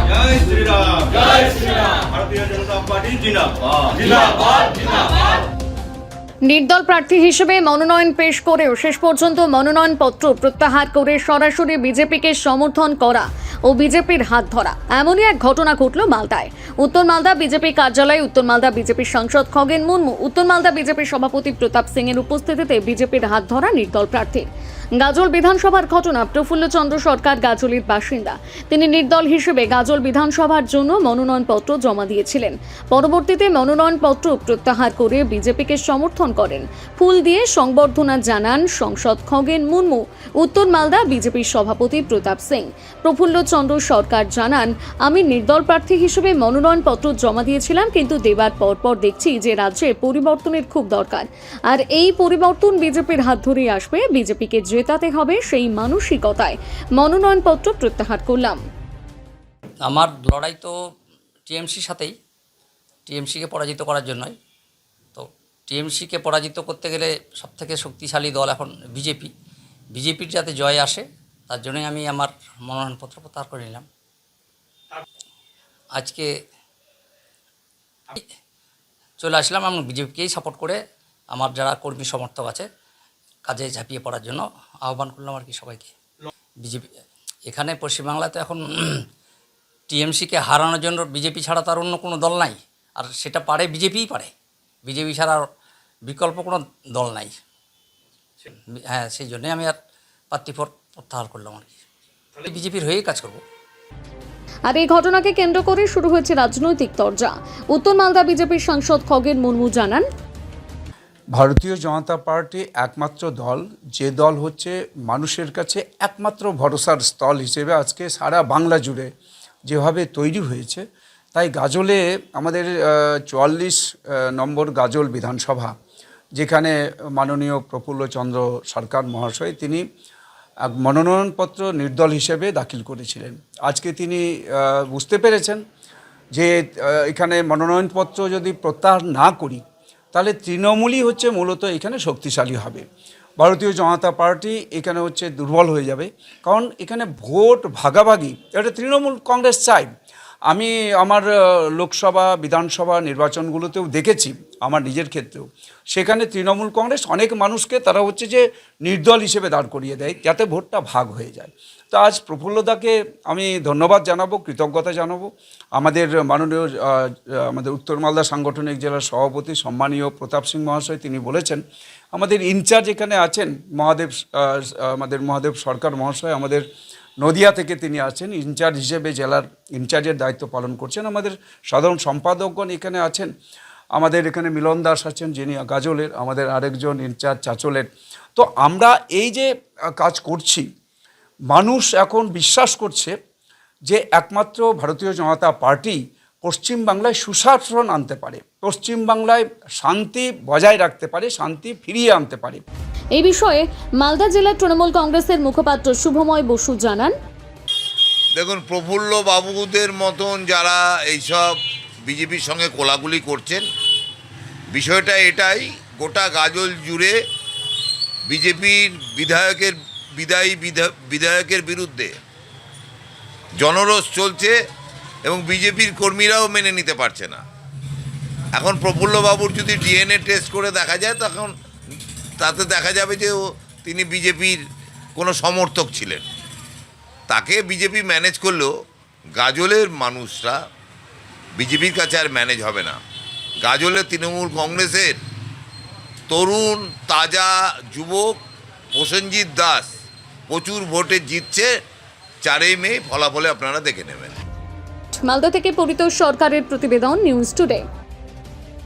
जय श्री राम जय श्री राम भारतीय जनता पार्टी जिंदाबाद जिंदाबाद जिंदाबाद। নির্দল প্রার্থী হিসেবে মনোনয়ন পেশ করেও শেষ পর্যন্ত মনোনয়নপত্র প্রত্যাহার করে সরাসরি বিজেপিকে সমর্থন করা ও বিজেপির হাত ধরা এমনই এক ঘটনা ঘটল মালদায়। উত্তর মালদা বিজেপি কার্যালয়ে উত্তর মালদা বিজেপির সাংসদ খগেন মুর্মু, উত্তর মালদা বিজেপির সভাপতি প্রতাপ সিং এর উপস্থিতিতে বিজেপির হাত ধরা নির্দল প্রার্থীর। গাজল বিধানসভার ঘটনা। প্রফুল্লচন্দ্র সরকার গাজলের বাসিন্দা। তিনি নির্দল হিসেবে গাজল বিধানসভার জন্য মনোনয়নপত্র জমা দিয়েছিলেন। পরবর্তীতে মনোনয়নপত্র প্রত্যাহার করে বিজেপিকে সমর্থন করেন। ফুল দিয়ে সংবর্ধনা জানান সাংসদ খগেন মুর্মু, উত্তর মালদা বিজেপির সভাপতি প্রতাপ সিং। প্রফুল্লচন্দ্র সরকার জানান, আমি নির্দল প্রার্থী হিসেবে মনোনয়নপত্র জমা দিয়েছিলাম, কিন্তু দেবার পরপর দেখছি যে রাজ্যে পরিবর্তনের খুব দরকার, আর এই পরিবর্তন বিজেপির হাত ধরেই আসবে। বিজেপিকে জেতাতে হবে, সেই মানসিকতায় মনোনয়নপত্র প্রত্যাহার করলাম। আমার লড়াই তো টিএমসির সাথেই, টিএমসিকে পরাজিত করার জন্যই। তো টিএমসিকে পরাজিত করতে গেলে সবথেকে শক্তিশালী দল এখন বিজেপি। বিজেপির যাতে জয় আসে তার জন্যই আমি আমার মনোনয়নপত্র প্রত্যাহার করে নিলাম। আজকে চলে আসলাম আমি বিজেপিকেই সাপোর্ট করে আমার যারা কর্মী সমর্থক আছে কাজে ঝাঁপিয়ে পড়ার জন্য আহ্বান করলাম আর কি সবাইকে। বিজেপি এখানে পশ্চিমবাংলাতে এখন টিএমসিকে হারানোর জন্য বিজেপি ছাড়া তার অন্য কোনো দল নাই, আর সেটা পারে বিজেপিই পারে। বিজেপি ছাড়া বিকল্প কোনো দল নাই। হ্যাঁ, সেই জন্যই আমি আর প্রার্থী প্রত্যাহার করলাম আর কি। বিজেপির হয়েই কাজ করব। আর এই ঘটনাকে কেন্দ্র করে শুরু হয়েছে রাজনৈতিক তরজা। উত্তর মালদা বিজেপির সাংসদ খগেন মুর্মু জানান, ভারতীয় জনতা পার্টি একমাত্র দল, যে দল হচ্ছে মানুষের কাছে একমাত্র ভরসার স্থল হিসেবে আজকে সারা বাংলা জুড়ে যেভাবে তৈরি হয়েছে। তাই গাজলে আমাদের 44 নম্বর গাজল বিধানসভা, যেখানে মাননীয় প্রফুল্লচন্দ্র সরকার মহাশয় তিনি মনোনয়নপত্র নির্দল হিসেবে দাখিল করেছিলেন। আজকে তিনি বুঝতে পেরেছেন যে এখানে মনোনয়নপত্র যদি প্রত্যাহার না করি তাহলে তৃণমূলই হচ্ছে মূলত এখানে শক্তিশালী হবে, ভারতীয় জনতা পার্টি এখানে হচ্ছে দুর্বল হয়ে যাবে। কারণ এখানে ভোট ভাগাভাগি এটা তৃণমূল কংগ্রেস চায়। আমি আমার লোকসভা বিধানসভা নির্বাচনগুলোতেও দেখেছি, আমার নিজের ক্ষেত্রেও, সেখানে তৃণমূল কংগ্রেস অনেক মানুষকে তারা হচ্ছে যে নির্দল হিসেবে দাঁড় করিয়ে দেয় যাতে ভোটটা ভাগ হয়ে যায়। তো আজ প্রফুল্লদাকে আমি ধন্যবাদ জানাবো, কৃতজ্ঞতা জানাবো। আমাদের মাননীয় আমাদের উত্তর মালদা সাংগঠনিক জেলার সভাপতি সম্মানীয় প্রতাপ সিং মহাশয় তিনি বলেছেন, আমাদের ইনচার্জ এখানে আছেন আমাদের মহাদেব সরকার মহাশয়, আমাদের নদিয়া থেকে তিনি আছেন ইনচার্জ হিসেবে, জেলার ইনচার্জের দায়িত্ব পালন করছেন। আমাদের সাধারণ সম্পাদকগণ এখানে আছেন, আমাদের এখানে মিলন দাস আছেন যিনি গাজলের, আমাদের আরেকজন ইনচার্জ চাচলের। তো আমরা এই যে কাজ করছি, মানুষ এখন বিশ্বাস করছে যে একমাত্র ভারতীয় জনতা পার্টি পশ্চিমবাংলায় সুশাসন আনতে পারে, পশ্চিমবাংলায় শান্তি বজায় রাখতে পারে, শান্তি ফিরিয়ে আনতে পারে। এই বিষয়ে মালদা জেলার তৃণমূল কংগ্রেসের মুখপাত্র শুভময় বসু জানান, দেখুন, প্রফুল্ল বাবুদের মতন যারা এইসব বিজেপির সঙ্গে কোলাকুলি করছেন, বিষয়টা এটাই, গোটা গাজল জুড়ে বিজেপির বিধায়কের বিরুদ্ধে জনরোষ চলছে এবং বিজেপির কর্মীরাও মেনে নিতে পারছে না। এখন প্রফুল্লবাবুর যদি ডিএনএ টেস্ট করে দেখা যায় তখন তাতে দেখা যাবে যে তিনি বিজেপির কোনো সমর্থক ছিলেন। তাকে বিজেপি ম্যানেজ করলেও গাজলের মানুষরা বিজেপির কাছে আর ম্যানেজ হবে না। গাজলের তৃণমূল কংগ্রেসের তরুণ তাজা যুবক প্রসেনজিৎ দাস প্রচুর ভোটে জিতছে। 4ই মে ফলাফলে আপনারা দেখে নেবেন। মালদা থেকে পরিতোষ সরকারের প্রতিবেদন, নিউজ টুডে।